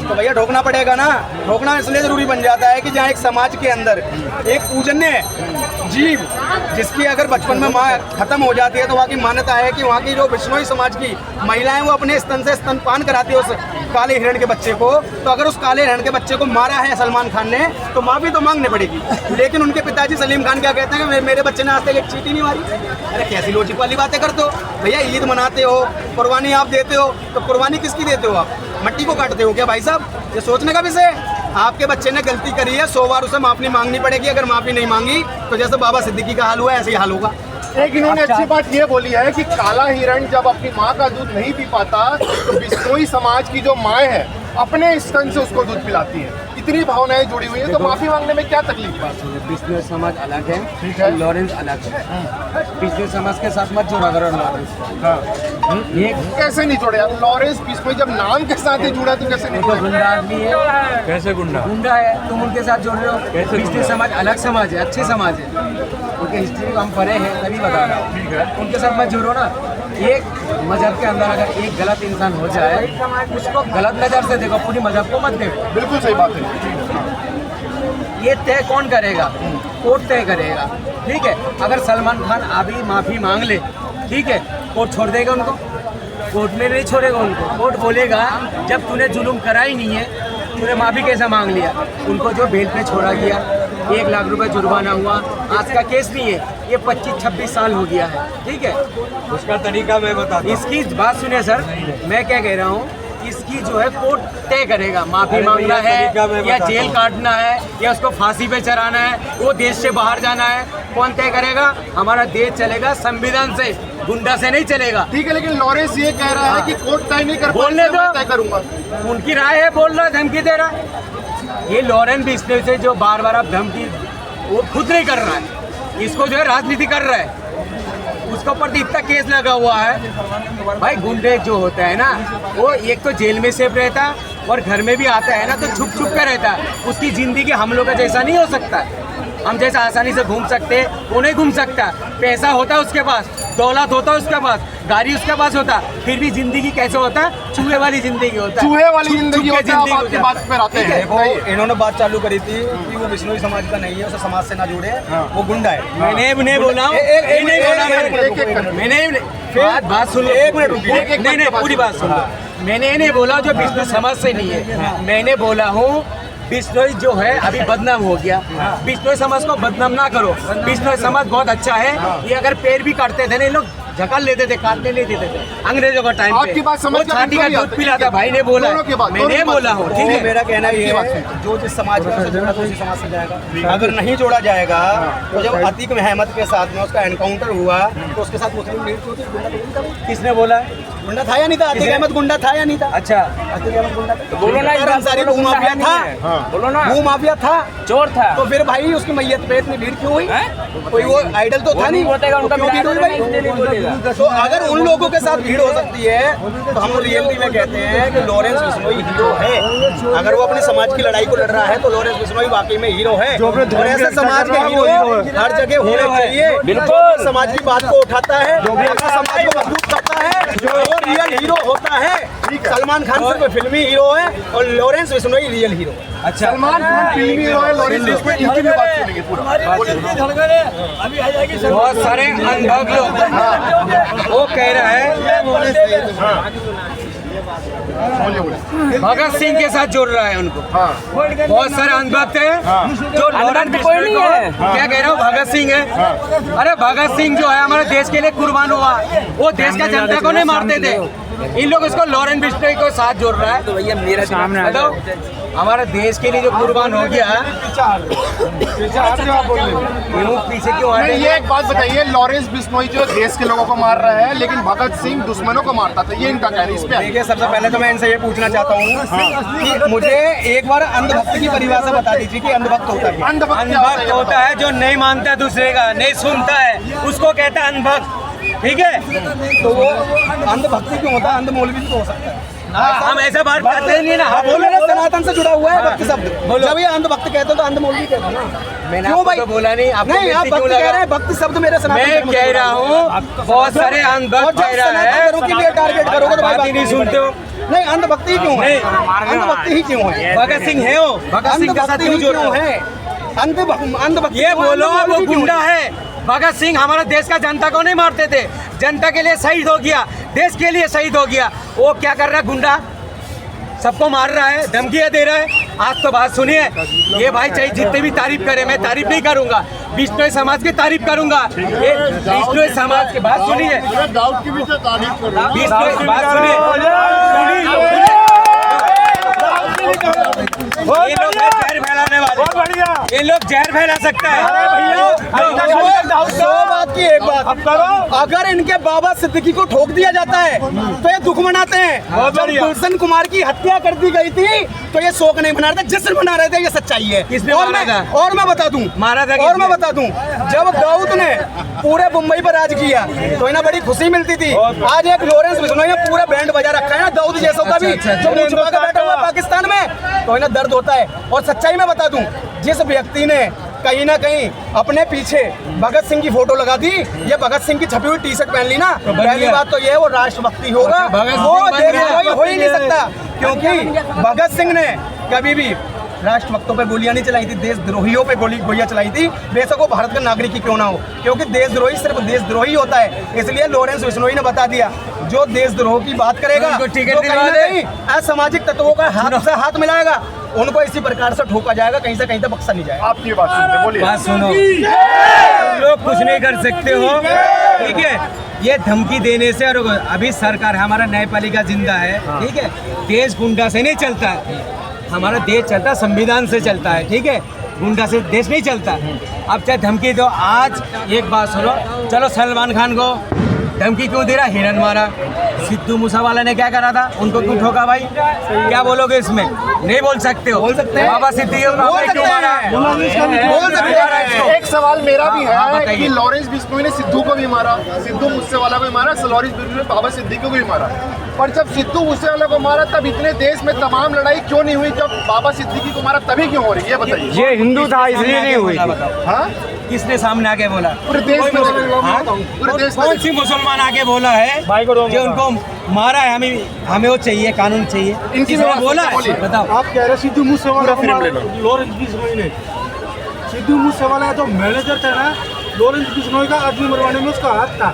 तो भैया ठोकना पड़ेगा ना। ठोकना इसलिए जरूरी बन जाता है कि जहाँ एक समाज के अंदर एक पूजनीय जीव जिसकी अगर बचपन में माँ खत्म हो जाती है तो वहाँ की मान्यता है कि वहाँ की जो बिश्नोई समाज की महिलाएं वो अपने स्तन से स्तनपान कराती है उस काले हिरण के बच्चे को। तो अगर उस काले हिरण के बच्चे को मारा है सलमान खान ने तो माफी तो मांगनी पड़ेगी। लेकिन उनके पिताजी सलीम खान क्या कहते हैं कि मेरे बच्चे ने आज तक एक चींटी नहीं मारी। अरे कैसी लॉजिक वाली बातें करते हो भैया। ईद मनाते हो, कुर्बानी आप देते हो, तो कुर्बानी किसकी देते हो आप? मट्टी को काटते हो क्या भाई साहब? ये सोचने का विषय है। आपके बच्चे ने गलती करी है, 100 बार उसे माफी मांगनी पड़ेगी। अगर माफी नहीं मांगी तो जैसे बाबा सिद्दीकी का हाल हुआ ऐसे ही हाल होगा। एक इन्होंने अच्छी बात ये बोली है कि काला हिरण जब अपनी माँ का दूध नहीं पी पाता तो बिश्नोई समाज की जो माँ है अपने स्तन से उसको दूध पिलाती है। इतनी भावनाएं जुड़ी हुई है तो माफी मांगने में क्या तकलीफ बात है? बिश्नोई समाज अलग है, ठीक है, लॉरेंस अलग है। बिश्नोई समाज के साथ मत जोड़ा करो लॉरेंस। ये कैसे नहीं जोड़े यार? लॉरेंस बिश्नोई जब नाम के साथ ही जुड़ा तो कैसे नहीं तो जोड़े? गुंडा आदमी है। कैसे गुंडा? गुंडा है, तुम उनके साथ जोड़ रहे हो। बिश्नोई समाज अलग समाज है, अच्छे समाज है, उनके हिस्ट्री को हम पढ़े हैं तभी बता रहे हैं। ठीक है, उनके साथ मत जुड़ो ना। एक मजहब के अंदर अगर एक गलत इंसान हो जाए उसको गलत नज़र से देखो, पूरी मजहब को मत देखो। बिल्कुल सही बात है। ये तय कौन करेगा? कोर्ट तय करेगा। ठीक है, अगर सलमान खान अभी माफ़ी मांग ले, ठीक है, कोर्ट छोड़ देगा उनको? कोर्ट में नहीं छोड़ेगा उनको। कोर्ट बोलेगा जब तूने जुल्म करा ही नहीं है तूने माफ़ी कैसे मांग लिया? उनको जो बेल पे छोड़ा गया, 1 लाख रुपए जुर्माना हुआ। आज का केस नहीं है, ये 25-26 साल हो गया है। ठीक है, उसका तरीका मैं बताता हूँ। इसकी बात सुनिए सर, मैं क्या कह रहा हूँ, इसकी जो है कोर्ट तय करेगा। माफी मांगना है या जेल काटना है या उसको फांसी पे चढ़ाना है, वो देश से बाहर जाना है, कौन तय करेगा? हमारा देश चलेगा संविधान से, गुंडा से नहीं चलेगा। ठीक है, लेकिन लॉरेंस ये कह रहा है कि कोर्ट तय नहीं कर बोलने दो, तय करूंगा। उनकी राय है, बोल रहा है, धमकी दे रहा है। ये लॉरेंस बिश्नोई से जो बार बार आप धमकी, वो खुद नहीं कर रहा है, इसको जो है राजनीति कर रहा है। उसके ऊपर तो इतना केस लगा हुआ है। भाई गुंडे जो होता है ना, वो एक तो जेल में सेफ रहता है और घर में भी आता है ना तो छुप छुप कर रहता है। उसकी ज़िंदगी हम लोग का जैसा नहीं हो सकता। हम जैसा आसानी से घूम सकते वो नहीं घूम सकता। पैसा होता है उसके पास, दौलत होता है उसके पास, गाड़ी उसके पास होता, फिर भी जिंदगी कैसे होता है? चूहे वाली जिंदगी होता है। चूहे वाली जिंदगी होती है। आप आपकी बात पे आते हैं। देखो इन्होंने बात चालू करी थी कि वो बिश्नोई समाज का नहीं है, उसे समाज से ना जुड़े, वो गुंडा है। मैंने नहीं बोला, मैंने बात सुन लो, एक मिनट रुकिए। नहीं पूरी बात सुन लो। मैंने ये नहीं बोला जो बिश्नोई समाज से नहीं है, मैंने बोला हूँ बिश्नोई जो है अभी बदनाम हो गया। बिश्नोई समाज को बदनाम ना करो। बिश्नोई समाज बहुत अच्छा है। ये अगर पैर भी काटते थे ना, ये लोग झकल लेते थे, काटने नहीं देते थे अंग्रेजों का टाइम पे। आपकी बात समझ वो छाती का दूध पिलाता, भाई ने बोला, मैंने बोला हूँ। ठीक है, मेरा कहना ये है जो जिस समाज में जोड़ा तो उसी समाज से जाएगा। अगर नहीं जोड़ा जाएगा तो जब अतीक अहमद के साथ में उसका एनकाउंटर हुआ तो उसके साथ मुस्लिम लीग थी, गुंडा किसने बोला? गुंडा था या नहीं था? अतीक अहमद गुंडा था या नहीं था? अच्छा, अतीक अहमद गुंडा था। बोलो ना, अंसारी भू माफिया था, बोलो ना, भू माफिया था, चोर था। तो फिर भाई उसकी मैयत पे इतनी भीड़ क्यों हुई? कोई वो आइडल तो था नहीं, तो क्यों भीड़ हुई भाई? तो अगर उन लोगों के साथ भीड़ हो सकती है तो हम रियलिटी में कहते हैं कि लॉरेंस बिश्नोई हीरो है। अगर वो अपने समाज की लड़ाई को लड़ रहा है तो लॉरेंस बिश्नोई वाकई में हीरो है। और ऐसे समाज के हीरो हर जगह होने चाहिए। बिल्कुल, समाज की बात को उठाता है, अपने समाज को मजबूत करता है, वो रियल हीरो होता है। सलमान खान सिर्फ फिल्मी हीरो है और लॉरेंस बिश्नोई रियल हीरो। अच्छा, सलमान खान फिल्मी हीरो है, लॉरेंस बिश्नोई इनकी भी बात सुनेंगे पूरा। बहुत सारे अनुभव लोग वो कह रहा है भगत सिंह के साथ जोड़ रहा है उनको। बहुत सारे अनुभव थे जो लॉरेंस बिश्नोई को क्या कह रहा हूँ, भगत सिंह है। अरे भगत सिंह जो है हमारे देश के लिए कुर्बान हुआ, वो देश का जनता को नहीं मारते थे। इन लोग इसको लॉरेंस बिश्नोई को साथ जोड़ रहा है। तो भैया मेरा सामने बताओ, हमारे देश के लिए जो कुर्बान हो गया, क्यों पीछे क्यों आ रहे हैं? ये एक बात बताइए, लॉरेंस बिश्नोई जो देश के लोगों को मार रहा है लेकिन भगत सिंह दुश्मनों को मारता था, ये इनका कहना है। इस पे देखिए, सबसे पहले तो मैं इनसे ये पूछना चाहता हूँ कि मुझे एक बार अंधभक्त की परिभाषा बता दीजिए कि अंधभक्त होता है। अंधभक्त होता है जो नहीं मानता दूसरे का, नहीं सुनता है, उसको कहता है अंधभक्त। ठीक है, तो वो अंधभक्ति क्यों होता है? अंध मौलवी भी तो हो सकता है। हम ऐसा बात करते नहीं ना। बोलो ना, सनातन से जुड़ा हुआ है भक्त शब्द। जब ये अंधभक्त कहते हो तो अंध मौलवी कहते हो ना। मैंने आपको तो बोला नहीं, आपको नहीं, आप भक्त कह रहे हैं, भक्त शब्द मेरे सनातन मैं कह रहा हूँ बहुत सारे अंधभक्त कह रहा है। टारगेट करोगे तो बात ही नहीं सुनते हो। नहीं अंधभक्ति ही क्यों है? अंधभक्ति ही क्यों है? भगत सिंह है वो, भगत सिंह के साथ अंधभक्ति क्यों ही जोड़ क्यों रहे हो? है? अंधभक्ति ये बोलो वो अंधभक्ति क्यों गुंडा है? है। भगत सिंह हमारे देश का जनता को नहीं मारते थे, जनता के लिए शहीद हो गया, देश के लिए शहीद हो गया। वो क्या कर रहा है गुंडा? सबको मार रहा है, धमकियां दे रहा है। आज तो बात सुनिए, ये भाई चाहे जितने भी तारीफ करे, मैं तारीफ नहीं करूंगा, बिश्नोई समाज की तारीफ करूंगा। ये बिश्नोई समाज की बात सुनिए, दाऊद की भी तो तारीफ करो। बिश्नोई की बात सुनिए, ये लोग है जहर फैलाने वाले, ये लोग जहर फैला सकता है। सौ बात की एक बात, अगर इनके बाबा सिद्दीकी को ठोक दिया जाता है तो ये दुख मनाते हैं। जब गुलशन कुमार की हत्या कर दी गई थी तो ये शोक नहीं मना रहे थे, जश्न मना रहे थे। ये सच्चाई है। किसने और मारा था? और मैं बता दूं, मारा था और मैं किसने? बता दूं, जब दाऊद ने पूरे मुंबई पर राज किया तो इन्हें बड़ी खुशी मिलती थी। आज एक लॉरेंस बिश्नोई ने पूरा बैंड बजा रखा है ना दाऊद जैसों का भी, जो मुंह छुपा के बैठा हुआ है पाकिस्तान में, तो इन्हें दर्द होता है। और सच्चाई में बता दूं, जिस व्यक्ति ने कहीं ना कहीं अपने पीछे भगत सिंह की फोटो लगा दी, ये भगत सिंह की छपी हुई टी शर्ट पहन ली ना, पहली बात तो ये है वो राष्ट्रभक्ति होगा, वो देशद्रोही हो ही नहीं सकता। क्योंकि भगत सिंह ने कभी भी राष्ट्रभक्तों पे गोलियां नहीं चलाई थी, देशद्रोहियों पे गोलियां चलाई थी, बेशक वो भारत का नागरिक ही क्यों ना हो। क्योंकि देशद्रोही सिर्फ देशद्रोही होता है। इसलिए लॉरेंस बिश्नोई ने बता दिया, जो देशद्रोह की बात करेगा, उनको टिकट जो कहीं दिलवा ना दे। कहीं असामाजिक तत्वों का हाथ से हाथ मिलाएगा, उनको इसी प्रकार से ठोका जाएगा, कहीं से कहीं तक बख्शा नहीं जाएगा। आपकी बात सुनते बोलिए। बात सुनो, तुम लोग कुछ नहीं कर सकते हो, ठीक है? ये धमकी देने से, और अभी सरकार हमारा न्यायपालिका जिंदा है, ठीक है? देश गुंडा से नहीं चलता है, हमारा देश चलता संविधान से चलता है, ठीक है? गुंडा से देश नहीं चलता। अब चाहे धमकी दो, आज एक बात सुनो, चलो सलमान खान को धमकी क्यों दे रहा? हिरन मारा। सिद्धू मूसेवाला ने क्या करा था? उनको क्यों ठोका भाई? क्या बोलोगे इसमें? नहीं बोल सकते हो। बोल सकते हैं। बाबा सिद्दीकी को आपने क्यों मारा? बोल सकते हैं। एक सवाल मेरा भी हाँ, है बताइए। कि लॉरेंस बिश्नोई ने सिद्धू को भी मारा, सिद्धू मूसेवाला को भी मारा, लॉरेंस बिश्नोई ने बाबा सिद्दीकी को भी मारा। पर जब सिद्धू मूसेवाला को मारा तब इतने देश में तमाम लड़ाई क्यों नहीं हुई? जब बाबा सिद्दीकी को मारा तभी क्यों हो रही है? ये बताइए। ये हिंदू था इसलिए नहीं हुई। हाँ, किसने सामने आके बोला? पूरे देश में हाँ? पूरे देश में कौन सी मुसलमान आके बोला है जो उनको मारा है? हमें वो चाहिए, कानून चाहिए। इनकी किसी ने बात बोला बोलिए। है? बताओ। आप कह रहे सिद्धू मूसेवाला पूरा फ्रेम ले लो। लॉरेंस बिश्नोई ने, सिद्धू मूसेवाला जो मैनेजर था ना, लॉरेंस बिश्नोई का आदमी मरवाने में उसका हाथ था।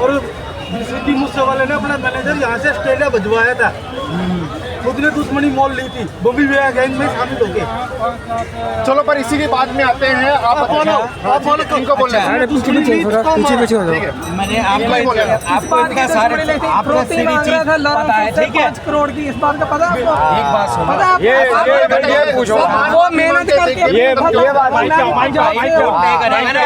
और सिद्धू मूसेवाला ने अपना मैनेजर यहाँ से ऑस्ट्रेलिया भिजवाया था, खुद ने दुश्मनी मोल ली थी बॉबी वेयर गैंग में शामिल होके। चलो, पर इसी की बात में आते हैं। आप बोलो, आप बोलो, इनको बोलना है। ठीक है, मैंने नहीं बोले। आपको इतना सारे आपको सारी चीज पता है, ठीक है? 5 करोड़ की इस बात का पता है आपको? एक बात सुनो, पता है आपको? वो मेहनत करके तय करेगा ना,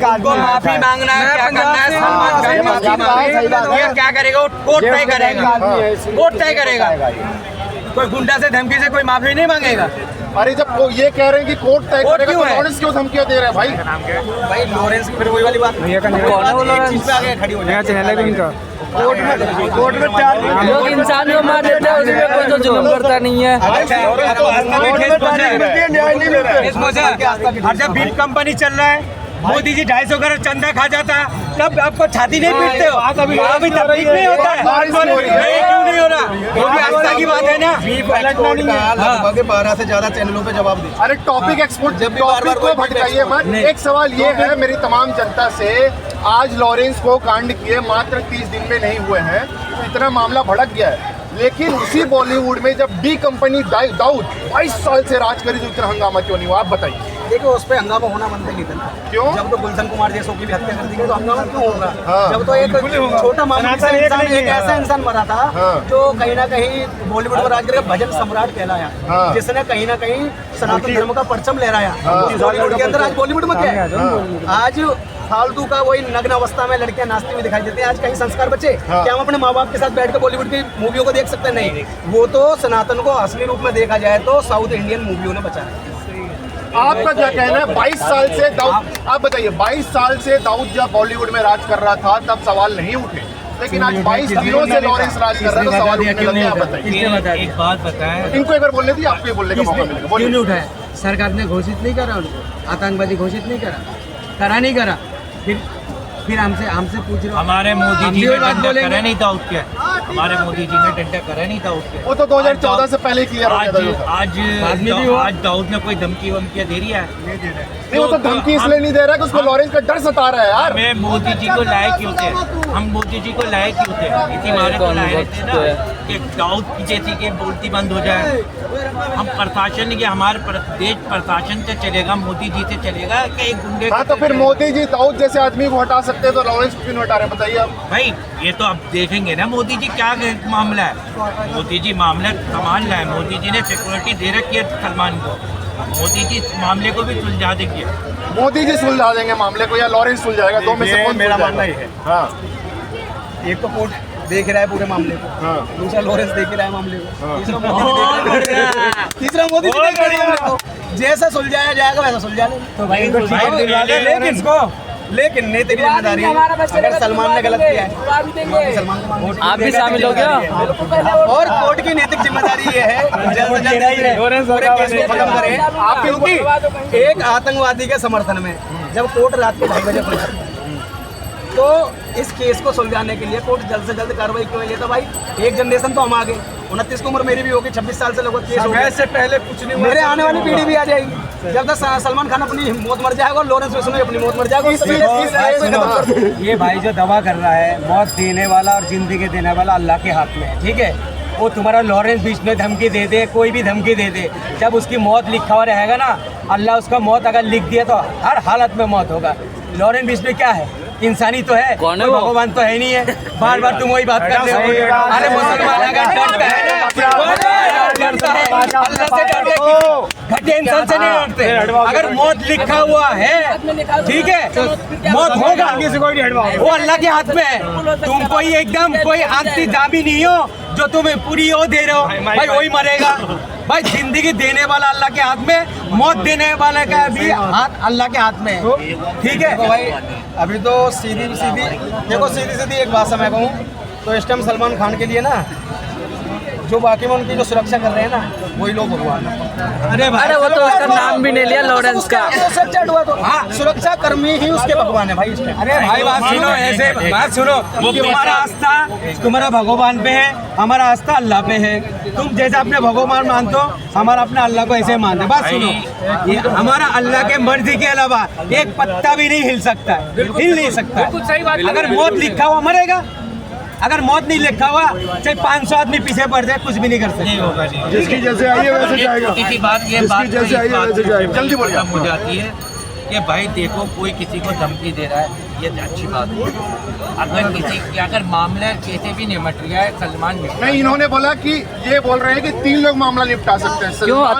उनको माफी मांगना है, क्या करना है, सलमान खान माफी मांगे, ये क्या करेगा? वो कोर्ट तय करेगा, कोर्ट तय करेगा। कोई गुंडा से धमकी से कोई माफी नहीं मांगेगा। अरे जब वो ये कह रहे हैं कि कोर्ट तय कोर्ट करेगा क्यों तो है? लॉरेंस क्यों धमकियां दे रहे हैं भाई? भाई लॉरेंस की फिर वही वाली बात, एक चीज पे आगे खड़ी हो जाए। कोर्ट में चार लोग इंसान को मार देते हैं, उसमें कोई तो जुल्म करता नहीं है। और जब बीप कंपनी चल रहा है, मोदी जी 250 करोड़ चंदा खा जाता है, तब आपको छाती नहीं पीटते हो? अभी तकलीफ नहीं होता है? नहीं, क्यों नहीं हो रहा? वो भी आस्था की बात है ना। लगभग 12 से ज्यादा चैनलों पे जवाब दे। अरे टॉपिक एक्सपोर्ट, जब भी टॉपिक बार-बार को कोई भटकाइए मत। नहीं। एक सवाल ये है मेरी तमाम जनता से, आज लॉरेंस को कांड किए मात्र 30 दिन में नहीं हुए हैं, तो इतना मामला भड़क गया है। लेकिन उसी बॉलीवुड में जब डी कंपनी दाऊद 22 साल से राज करी तो इतना हंगामा क्यों नहीं हुआ? आप बताइए। देखिए उस पे हंगामा होना बनता नहीं था। क्यों? जब तो गुलशन कुमार जैसों की भी हत्या कर दी गई तो हंगामा क्यों होगा? हाँ। जब तो एक छोटा मामूली सा इंसान, एक ऐसा इंसान मरा था हाँ। जो कहीं ना कहीं बॉलीवुड में राज करके भजन सम्राट कहलाया, हाँ। जिसने कहीं ना कहीं सनातन धर्म का परचम लहराया हाँ। बॉलीवुड के अंदर। आज बॉलीवुड में क्या है? आज फालतू का वही नग्न अवस्था में लड़कियां नाचती हुई दिखाई देती हैं। आज कहीं संस्कार बचे? हाँ। क्या हम अपने माँ बाप के साथ बैठ कर बॉलीवुड की मूवियों को देख सकते हैं? नहीं। वो तो सनातन को असली रूप में देखा जाए तो साउथ इंडियन मूवियों ने बचाया। आपका क्या कहना है? 22 साल से दाऊद, आप बताइए, 22 साल से दाऊद जब बॉलीवुड में राज कर रहा था तब सवाल नहीं उठे, लेकिन आज 22 दिनों से लॉरेंस राज कर रहा है तो सवाल उठने लगे। आप बताइए। एक बात बताएं, इनको एक बार बोलने दी, आपको ये बोलने का मौका मिलेगा। क्यों बोलिए। नहीं उठाया? सरकार ने घोषित नहीं करा उनको, आतंकवादी घोषित नहीं करा नहीं करा। फिर हमसे पूछ रहे हो? हमारे मोदी हम जी भी ने बात धंधा बोलेंगे। करा नहीं था उसके। हमारे मोदी जी ने टेंडर करा नहीं था उसके। वो तो 2014 से पहले क्लियर हो गया था जो था। आज दाऊद ने कोई धमकी वमकियाँ दे रही है? नहीं, वो तो धमकी इसलिए नहीं दे रहा कि उसको लॉरेंस का डर सता रहा है यार। हमें मोदी जी को लाए क्यों थे? हम मोदी जी को लाए क्यों थे? इसी मारे को लाए थे ना कि दाऊद की जैसी के बोलती बंद हो जाए। हम प्रशासन के हमारे देश प्रशासन से चलेगा, मोदी जी से चलेगा कि एक गुंडे? हाँ, तो फिर मोदी जी दाऊद जैसे आदमी को हटा सकते हैं तो लॉरेंस को क्यों नहीं हटा रहे बताइए आप। भाई ये तो अब देखेंगे ना मोदी जी क्या मामला है। मोदी जी मामला संभाल रहा है। मोदी जी ने सिक्योरिटी दे रखी है सलमान को। मोदी जी इस मामले को भी सुलझा देंगे। मोदी जी सुलझा देंगे मामले को या लॉरेंस सुलझाएगा? दो में से कौन मेरा सुलझाएगा? मानना ही है। हाँ, एक तो कोर्ट देख रहा है पूरे मामले को, हाँ। दूसरा लॉरेंस देख रहा है मामले को, तीसरा मोदी जी देख रहा है मामले को। जैसा सुलझाया जाएगा वैसा सुलझा लेंगे। तो भाई इनको ठीक दिलवा दे लेकिन इसको लेकिन नेता की जिम्मेदारी है। अगर सलमान ने गलत किया है सलमान को मांगो। आप भी शामिल हो गया? और कोर्ट की नैतिक जिम्मेदारी ये है कि जल्द से जल्द पूरे केस को खत्म करें। आप क्योंकि एक आतंकवादी के समर्थन में जब कोर्ट रात के 2:30 बजे खुलती है तो इस केस को सुलझाने के लिए कोर्ट जल्द से जल्द कार्रवाई क्यों लेता? भाई एक जनरेशन तो हम आ गए, 29 की उम्र मेरी भी होगी, 26 साल से लोगों केस हो गए। से पहले कुछ नहीं हुआ। मेरे आने वाली पीढ़ी भी आ जाएगी। जब तक सलमान खान अपनी मौत मर जाएगा और लॉरेंस बिश्नोई अपनी मौत मर जाएगा। ये भाई जो दवा कर रहा है, मौत देने वाला और जिंदगी देने वाला अल्लाह के हाथ में है, ठीक है? वो तुम्हारा लॉरेंस बिश्नोई धमकी दे दे, कोई भी धमकी दे दे, जब उसकी मौत लिखा हुआ रहेगा ना, अल्लाह उसका मौत अगर लिख दिया तो हर हालत में मौत होगा। लॉरेंस बिश्नोई क्या है? इंसानी तो है, कौन है कोई वो? भगवान तो है नहीं है। बार बार तुम वही बात करते हो। अरे मुसलमान अगर डरता है ना, डरता है अल्लाह से, डरते घटिया इंसान से नहीं डरते। अगर मौत लिखा हुआ है, ठीक है, मौत होगा, वो अल्लाह के हाथ में है। तुम कोई एकदम कोई आंती जामी नहीं हो जो तुम्हें पूरी वो दे रहे हो। भाई वही मरेगा। भाई जिंदगी देने वाला अल्लाह के हाथ में, मौत देने वाले का भी हाथ अल्लाह के हाथ में है, ठीक है? देखो भाई अभी तो सीधी एक बात मैं कहूँ तो इस टाइम सलमान खान के लिए ना जो बाकी में उनकी जो सुरक्षा कर रहे हैं ना वही लोग भगवान हैं। अरे भाई, अरे वो तो उसका नाम भी नहीं लिया लॉरेंस का। सुरक्षा हुआ तो सुरक्षा कर्मी ही उसके भगवान है भाई इस टाइम। अरे भाई बात सुनो, ऐसे बात सुनो। तुम्हारा आस्था तुम्हारा भगवान पे है, हमारा आस्था अल्लाह पे है। तुम जैसे अपने भगवान मानते हो, हमारा अपना अल्लाह को ऐसे मानते। बात सुनो, ये हमारा अल्लाह के मर्जी के अलावा एक पत्ता भी नहीं हिल सकता है, हिल नहीं सकता है। अगर मौत लिखा हुआ मरेगा, अगर मौत नहीं लिखा हुआ चाहे 500 आदमी पीछे पड़ जाए कुछ भी नहीं कर सकते। जिसकी जैसे आई है वैसे जाएगा। किसी बात ये जिसकी बात जैसे आई है वैसे जाएगा। जल्दी बोलिए। हो जाती है कि भाई देखो कोई किसी को धमकी दे रहा है, ये अच्छी बात है। अगर किसी की अगर मामला कैसे भी निपट गया है, सलमान नहीं, इन्होंने बोला कि ये बोल रहे हैं कि 3 लोग मामला निपटा सकते हैं। क्यों? सलमान,